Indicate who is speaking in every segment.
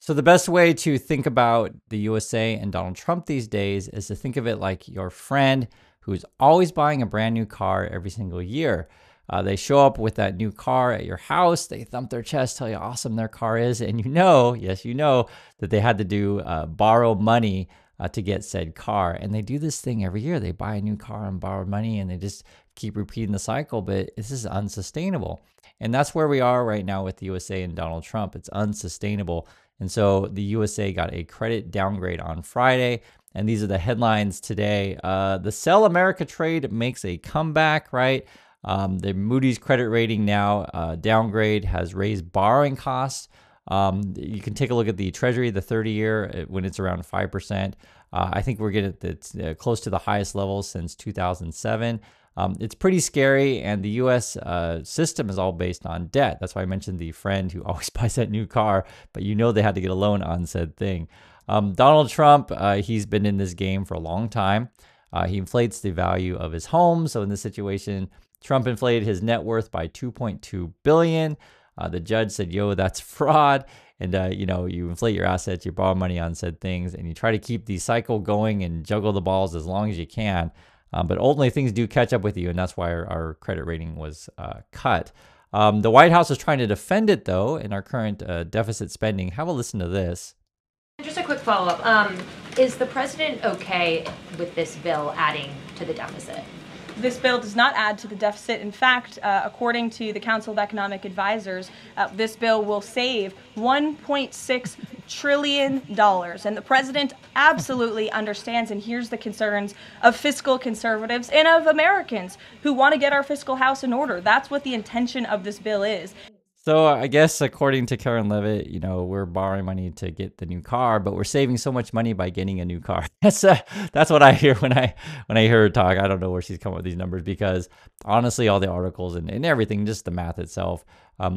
Speaker 1: So the best way to think about the USA and Donald Trump these days is to think of it like your friend who's always buying a brand new car every single year. They show up with that new car at your house. They thump their chest, tell you how awesome their car is, and you know, yes, you know that they had to do borrow money to get said car. And they do this thing every year. They buy a new car and borrow money, and they just keep repeating the cycle. But this is unsustainable, and that's where we are right now with the USA and Donald Trump. It's unsustainable. And so the USA got a credit downgrade on Friday. And these are the headlines today. The Sell America trade makes a comeback, right? The Moody's credit rating now downgrade has raised borrowing costs. You can take a look at the Treasury, the 30-year, when it's around 5%. I think we're getting it's close to the highest level since 2007. It's pretty scary, and the U.S. System is all based on debt. That's why I mentioned the friend who always buys that new car, but you know they had to get a loan on said thing. Donald Trump, he's been in this game for a long time. He inflates the value of his home. So in this situation, Trump inflated his net worth by $2.2 billion. The judge said, yo, that's fraud. And, you inflate your assets, you borrow money on said things, and you try to keep the cycle going and juggle the balls as long as you can. But ultimately, things do catch up with you, and that's why our credit rating was cut. The White House is trying to defend it, though, in our current deficit spending. Have a listen to this.
Speaker 2: Just a quick follow-up. Is the president okay with this bill adding to the deficit?
Speaker 3: This bill does not add to the deficit. In fact, according to the Council of Economic Advisors, this bill will save $1.6 trillion. And the president absolutely understands and hears the concerns of fiscal conservatives and of Americans who want to get our fiscal house in order. That's what the intention of this bill is.
Speaker 1: So I guess according to Karen Levitt, we're borrowing money to get the new car, but we're saving so much money by getting a new car. That's what I hear when I hear her talk. I don't know where she's come up with these numbers because honestly, all the articles and everything, just the math itself,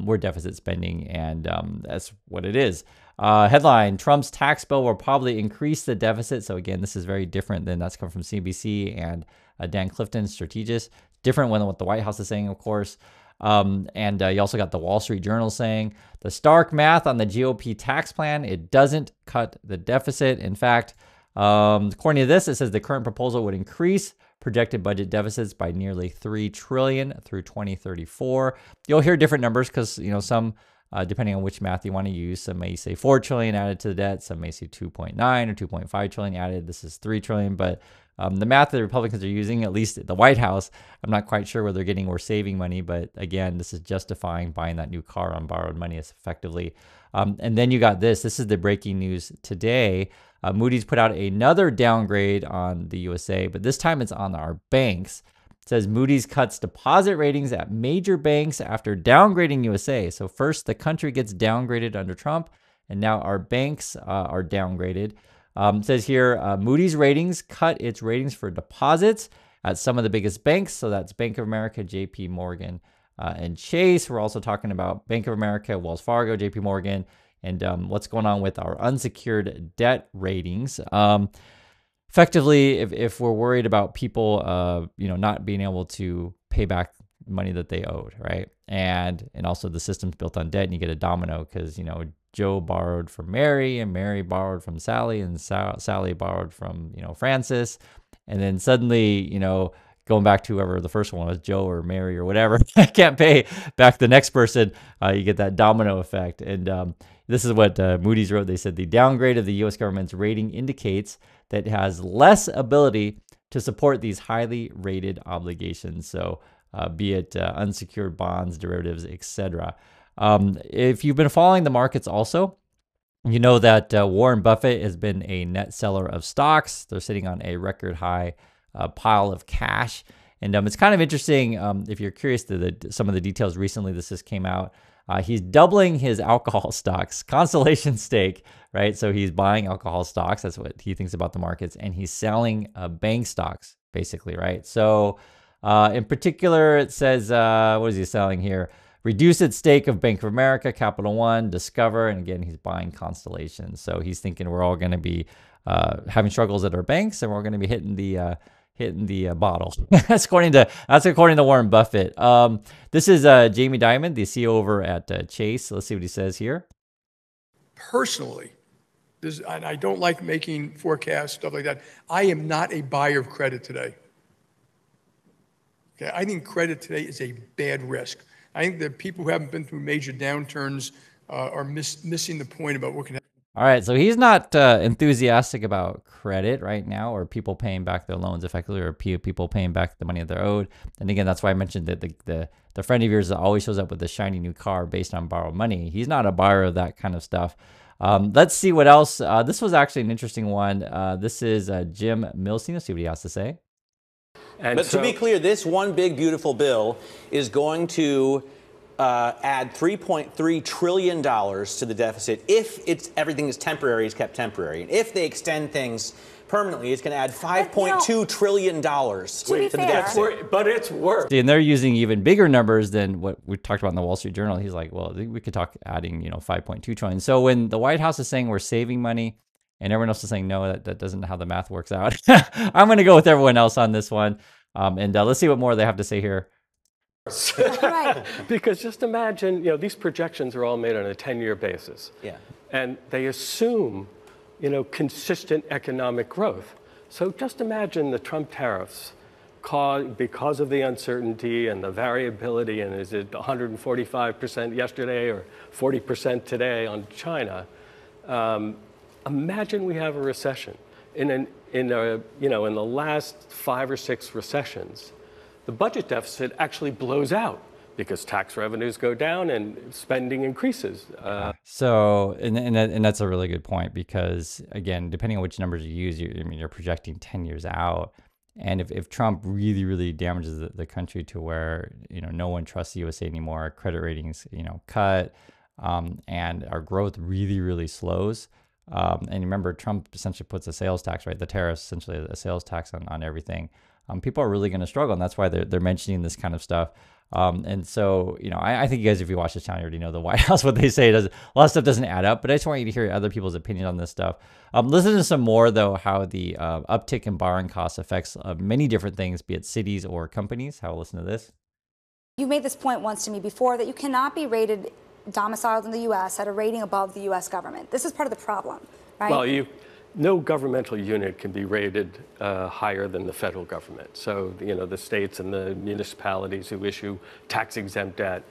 Speaker 1: we're deficit spending, and that's what it is. Headline: Trump's tax bill will probably increase the deficit. So again, this is very different than that's come from CNBC and Dan Clifton, strategist. Different than what the White House is saying, of course. And you also got the Wall Street Journal saying the stark math on the GOP tax plan, it doesn't cut the deficit. In fact, according to this, it says the current proposal would increase projected budget deficits by nearly $3 trillion through 2034. You'll hear different numbers because, some, depending on which math you want to use, some may say 4 trillion added to the debt, some may say 2.9 or 2.5 trillion added. This is 3 trillion, but the math that the Republicans are using, at least at the White House, I'm not quite sure where they're getting or saving money, but again, this is justifying buying that new car on borrowed money as effectively. And then you got this. This is the breaking news today. Moody's put out another downgrade on the USA, but this time it's on our banks. It says Moody's cuts deposit ratings at major banks after downgrading USA. So first, the country gets downgraded under Trump, and now our banks are downgraded. It says here, Moody's ratings cut its ratings for deposits at some of the biggest banks. So that's Bank of America, JP Morgan, and Chase. We're also talking about Bank of America, Wells Fargo, JP Morgan, and what's going on with our unsecured debt ratings. Effectively, if we're worried about people, not being able to pay back money that they owed, right? And also the system's built on debt, and you get a domino because, Joe borrowed from Mary, and Mary borrowed from Sally, and Sally borrowed from, Francis. And then suddenly, going back to whoever the first one was, Joe or Mary or whatever, can't pay back the next person. You get that domino effect. And this is what Moody's wrote. They said the downgrade of the U.S. government's rating indicates that it has less ability to support these highly rated obligations. So be it unsecured bonds, derivatives, etc. If you've been following the markets also, you know that Warren Buffett has been a net seller of stocks. They're sitting on a record high pile of cash. And it's kind of interesting if you're curious to some of the details recently this just came out. He's doubling his alcohol stocks, Constellation stake, right? So he's buying alcohol stocks. That's what he thinks about the markets. And he's selling bank stocks, basically, right? So in particular, it says, what is he selling here? Reduce its stake of Bank of America, Capital One, Discover, and again, he's buying Constellation. So he's thinking we're all going to be having struggles at our banks, and we're going to be hitting the bottle. That's according to Warren Buffett. This is Jamie Dimon, the CEO over at Chase. Let's see what he says here.
Speaker 4: Personally, And I don't like making forecasts, stuff like that. I am not a buyer of credit today. Okay, I think credit today is a bad risk. I think that people who haven't been through major downturns are missing the point about what can happen.
Speaker 1: All right, so he's not enthusiastic about credit right now, or people paying back their loans effectively, or people paying back the money that they're owed. And again, that's why I mentioned that the friend of yours that always shows up with the shiny new car based on borrowed money. He's not a buyer of that kind of stuff. Let's see what else. This was actually an interesting one. This is Jim Milstein. Let's see what he has to say.
Speaker 5: But to be clear, this one big, beautiful bill is going to add $3.3 trillion to the deficit if everything is temporary, is kept temporary. And if they extend things permanently, it's going to add $5.2 trillion to the deficit.
Speaker 6: But it's worse.
Speaker 1: And they're using even bigger numbers than what we talked about in the Wall Street Journal. He's like, well, we could talk adding, 5.2 trillion. So when the White House is saying we're saving money and everyone else is saying, no, that doesn't how the math works out. I'm going to go with everyone else on this one. And let's see what more they have to say here.
Speaker 6: Right. Because just imagine, these projections are all made on a 10-year basis.
Speaker 5: Yeah.
Speaker 6: And they assume, consistent economic growth. So just imagine the Trump tariffs because of the uncertainty and the variability, and is it 145% yesterday or 40% today on China? Imagine we have a recession. In the last 5 or 6 recessions, the budget deficit actually blows out because tax revenues go down and spending increases.
Speaker 1: So that's a really good point, because again, depending on which numbers you use, you're projecting 10 years out. And if Trump really, really damages the country to where, no one trusts the USA anymore, our credit ratings, cut, and our growth really, really slows. And remember, Trump essentially puts a sales tax, right? The tariffs, essentially a sales tax on everything. People are really going to struggle, and that's why they're mentioning this kind of stuff. And so, I think you guys, if you watch this channel, you already know the White House, what they say. A lot of stuff doesn't add up, but I just want you to hear other people's opinion on this stuff. Listen to some more, though, how the uptick in borrowing costs affects many different things, be it cities or companies. How listen to this.
Speaker 7: You made this point once to me before that you cannot be rated domiciled in the U.S. at a rating above the U.S. government. This is part of the problem, right?
Speaker 6: Well, no governmental unit can be rated higher than the federal government. So, the states and the municipalities who issue tax-exempt debt,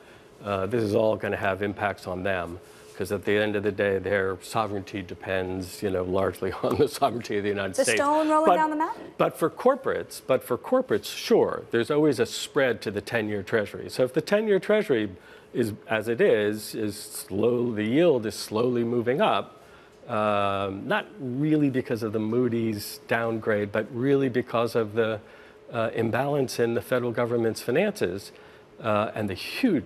Speaker 6: this is all going to have impacts on them, because at the end of the day, their sovereignty depends, largely on the sovereignty of the United States.
Speaker 7: The stone rolling down the mountain.
Speaker 6: But for corporates, sure, there's always a spread to the 10-year Treasury. So if the 10-year Treasury is, as it is slow, the yield is slowly moving up, not really because of the Moody's downgrade, but really because of the imbalance in the federal government's finances and the huge.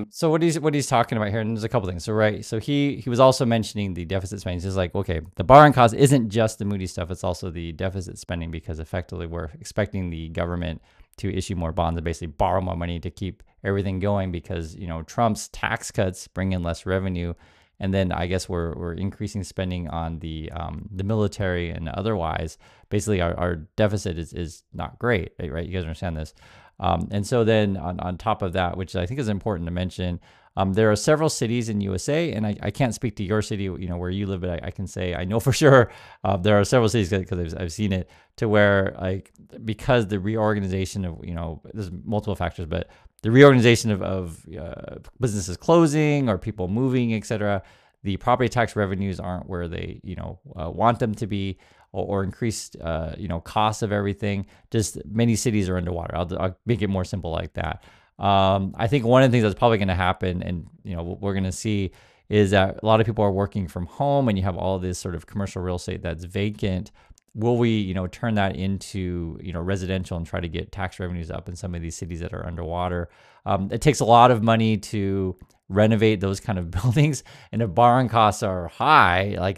Speaker 1: So what he's talking about here, and there's a couple things. So right, so he was also mentioning the deficit spending. He's like, okay, the borrowing cost isn't just the Moody's stuff; it's also the deficit spending, because effectively we're expecting the government to issue more bonds and basically borrow more money to keep everything going, because Trump's tax cuts bring in less revenue. And then I guess we're increasing spending on the military and otherwise. Basically, our deficit is not great, right? You guys understand this. And so then on top of that, which I think is important to mention, there are several cities in USA, and I can't speak to your city, where you live, but I can say I know for sure there are several cities, because I've seen it, to where because the reorganization of there's multiple factors, but the reorganization of businesses closing or people moving, etc., the property tax revenues aren't where they want them to be, or increased costs of everything. Just many cities are underwater. I'll make it more simple like that. I think one of the things that's probably going to happen, and what we're going to see, is that a lot of people are working from home, and you have all this sort of commercial real estate that's vacant. Will we, turn that into, residential and try to get tax revenues up in some of these cities that are underwater? It takes a lot of money to renovate those kind of buildings, and if borrowing costs are high,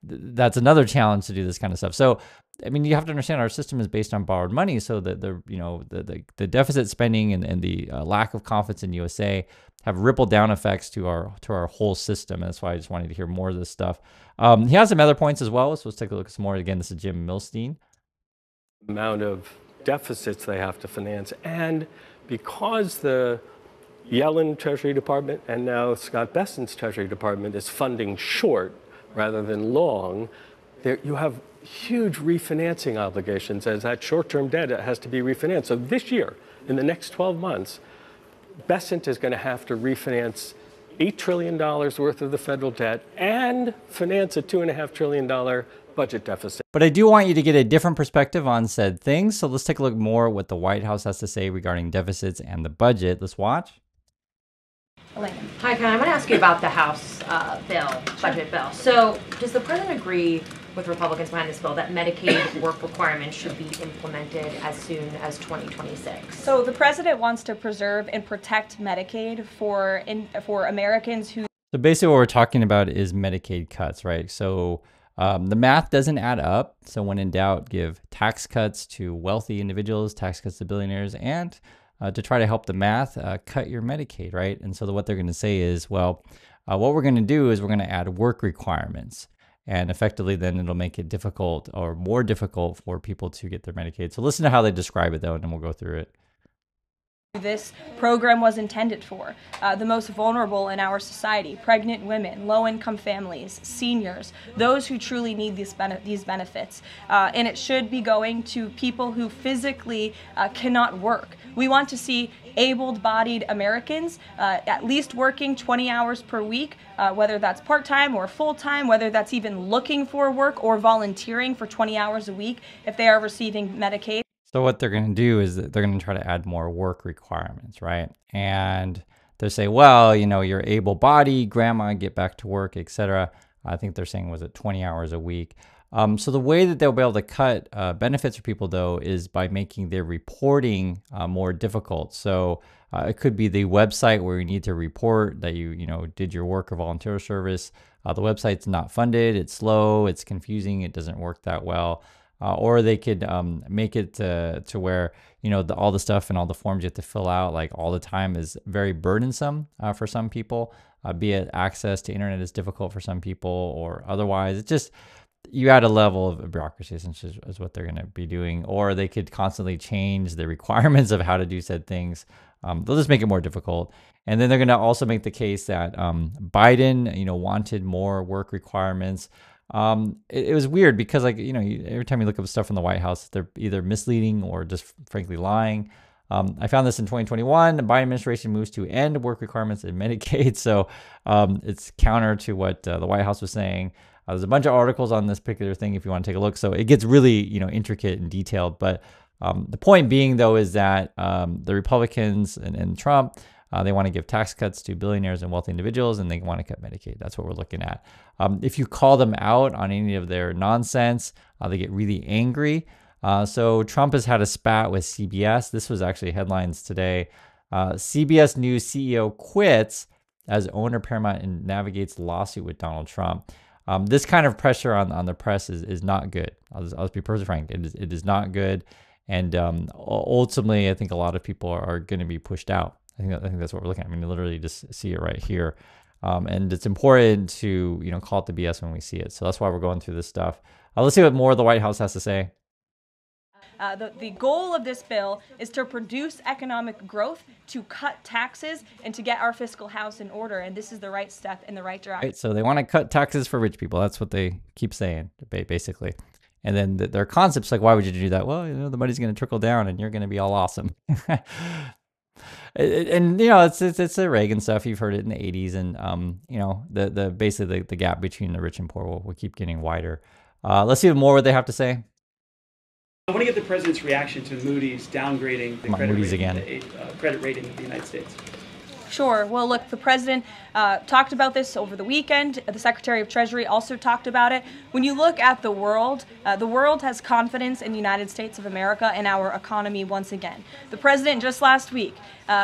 Speaker 1: that's another challenge to do this kind of stuff. So, I mean, you have to understand our system is based on borrowed money, so that the deficit spending and the lack of confidence in USA have rippled down effects to our whole system. And that's why I just wanted to hear more of this stuff. He has some other points as well, so let's take a look at some more. Again, this is Jim Milstein.
Speaker 6: Amount of deficits they have to finance, and because the Yellen Treasury Department and now Scott Bessent's Treasury Department is funding short, rather than long, there you have huge refinancing obligations as that short-term debt has to be refinanced. So this year, in the next 12 months, Bessent is going to have to refinance $8 trillion worth of the federal debt and finance a $2.5 trillion budget deficit.
Speaker 1: But I do want you to get a different perspective on said things. So let's take a look more at what the White House has to say regarding deficits and the budget. Let's watch.
Speaker 3: Elena.
Speaker 2: Hi, Ken. I want to ask you about the House budget bill. So does the president agree with Republicans behind this bill that Medicaid work requirements should be implemented as soon as 2026?
Speaker 3: So the president wants to preserve and protect Medicaid for Americans who...
Speaker 1: So basically what we're talking about is Medicaid cuts, right? So the math doesn't add up. So when in doubt, give tax cuts to wealthy individuals, tax cuts to billionaires, and to try to help the math, cut your Medicaid, right? And so what they're going to say is, well, what we're going to do is we're going to add work requirements. And effectively, then it'll make it difficult or more difficult for people to get their Medicaid. So listen to how they describe it, though, and then we'll go through it.
Speaker 3: This program was intended for the most vulnerable in our society: pregnant women, low-income families, seniors, those who truly need these benefits. And it should be going to people who physically cannot work. We want to see able-bodied Americans at least working 20 hours per week, whether that's part-time or full-time, whether that's even looking for work or volunteering for 20 hours a week if they are receiving Medicaid.
Speaker 1: So what they're going to do is that they're going to try to add more work requirements, right? And they'll say, well, you know, you're able-bodied, grandma, get back to work, etc. I think they're saying, was it 20 hours a week? So the way that they'll be able to cut benefits for people, though, is by making their reporting more difficult. So it could be the website where you need to report that you did your work or volunteer service. The website's not funded, it's slow, it's confusing, it doesn't work that well. Or they could make it to where, all the stuff and all the forms you have to fill out like all the time is very burdensome for some people, be it access to internet is difficult for some people or otherwise. It's just, you add a level of bureaucracy, essentially, is what they're going to be doing. Or they could constantly change the requirements of how to do said things. They'll just make it more difficult. And then they're going to also make the case that Biden, wanted more work requirements. It was weird because, every time you look up stuff from the White House, they're either misleading or just frankly lying. I found this in 2021. The Biden administration moves to end work requirements in Medicaid. So it's counter to what the White House was saying. There's a bunch of articles on this particular thing if you want to take a look. So it gets really, intricate and detailed. But the point being, though, is that the Republicans and Trump, they want to give tax cuts to billionaires and wealthy individuals, and they want to cut Medicaid. That's what we're looking at. If you call them out on any of their nonsense, they get really angry. So Trump has had a spat with CBS. This was actually headlines today. CBS News CEO quits as owner Paramount and navigates lawsuit with Donald Trump. This kind of pressure on the press is not good. I'll just be perfectly frank. It is not good. And ultimately, I think a lot of people are going to be pushed out. I think that's what we're looking at. I mean, you literally just see it right here. And it's important to, call it the BS when we see it. So that's why we're going through this stuff. Let's see what more the White House has to say.
Speaker 3: The goal of this bill is to produce economic growth, to cut taxes, and to get our fiscal house in order. And this is the right step in the right direction.
Speaker 1: Right, so they want to cut taxes for rich people. That's what they keep saying, basically. And then their concepts like, why would you do that? Well, the money's going to trickle down and you're going to be all awesome. And it's the Reagan stuff. You've heard it in the 80s, and basically the gap between the rich and poor will keep getting wider. Let's see more what they have to say.
Speaker 8: I want to get the president's reaction to Moody's downgrading the credit rating of the United States.
Speaker 3: Sure. Well, look, the president talked about this over the weekend. The Secretary of Treasury also talked about it. When you look at the world has confidence in the United States of America and our economy once again. The president just last week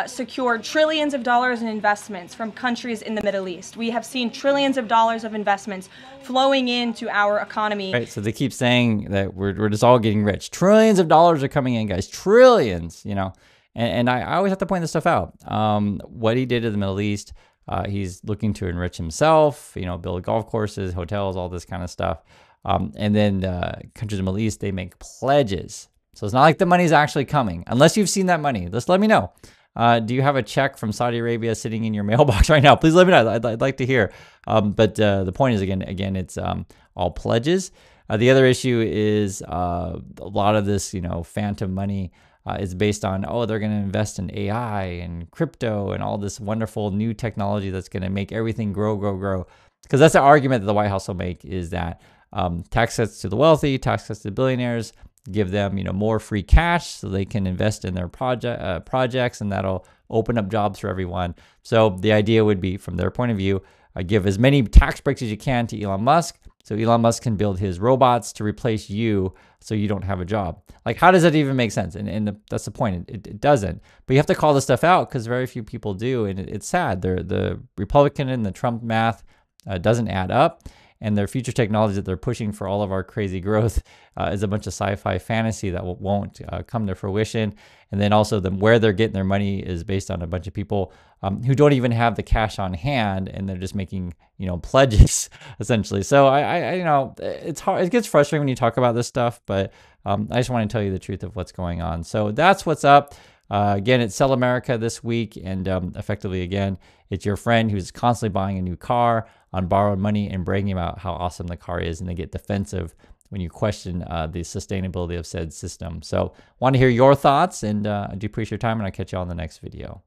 Speaker 3: secured trillions of dollars in investments from countries in the Middle East. We have seen trillions of dollars of investments flowing into our economy.
Speaker 1: Right. So they keep saying that we're just all getting rich. Trillions of dollars are coming in, guys. Trillions, And I always have to point this stuff out. What he did in the Middle East, he's looking to enrich himself, build golf courses, hotels, all this kind of stuff. And then countries in the Middle East, they make pledges. So it's not like the money's actually coming. Unless you've seen that money, just let me know. Do you have a check from Saudi Arabia sitting in your mailbox right now? Please let me know. I'd like to hear. But the point is, again, it's all pledges. The other issue is a lot of this, phantom money is based on, they're going to invest in AI and crypto and all this wonderful new technology that's going to make everything grow. Because that's the argument that the White House will make, is that tax cuts to the wealthy, tax cuts to billionaires, give them more free cash so they can invest in their projects, and that'll open up jobs for everyone. So the idea would be, from their point of view, give as many tax breaks as you can to Elon Musk, so Elon Musk can build his robots to replace you so you don't have a job. Like, how does that even make sense? And that's the point. It doesn't. But you have to call this stuff out, because very few people do, and it's sad. The Republican and the Trump math doesn't add up. And their future technology that they're pushing for all of our crazy growth is a bunch of sci-fi fantasy that won't come to fruition. And then also where they're getting their money is based on a bunch of people who don't even have the cash on hand, and they're just making pledges essentially. So I it's hard. It gets frustrating when you talk about this stuff, but I just want to tell you the truth of what's going on. So that's what's up. Again, it's Sell America this week, and effectively, again, it's your friend who's constantly buying a new car on borrowed money and bragging about how awesome the car is, and they get defensive when you question the sustainability of said system. So want to hear your thoughts, and I do appreciate your time, and I'll catch you all in the next video.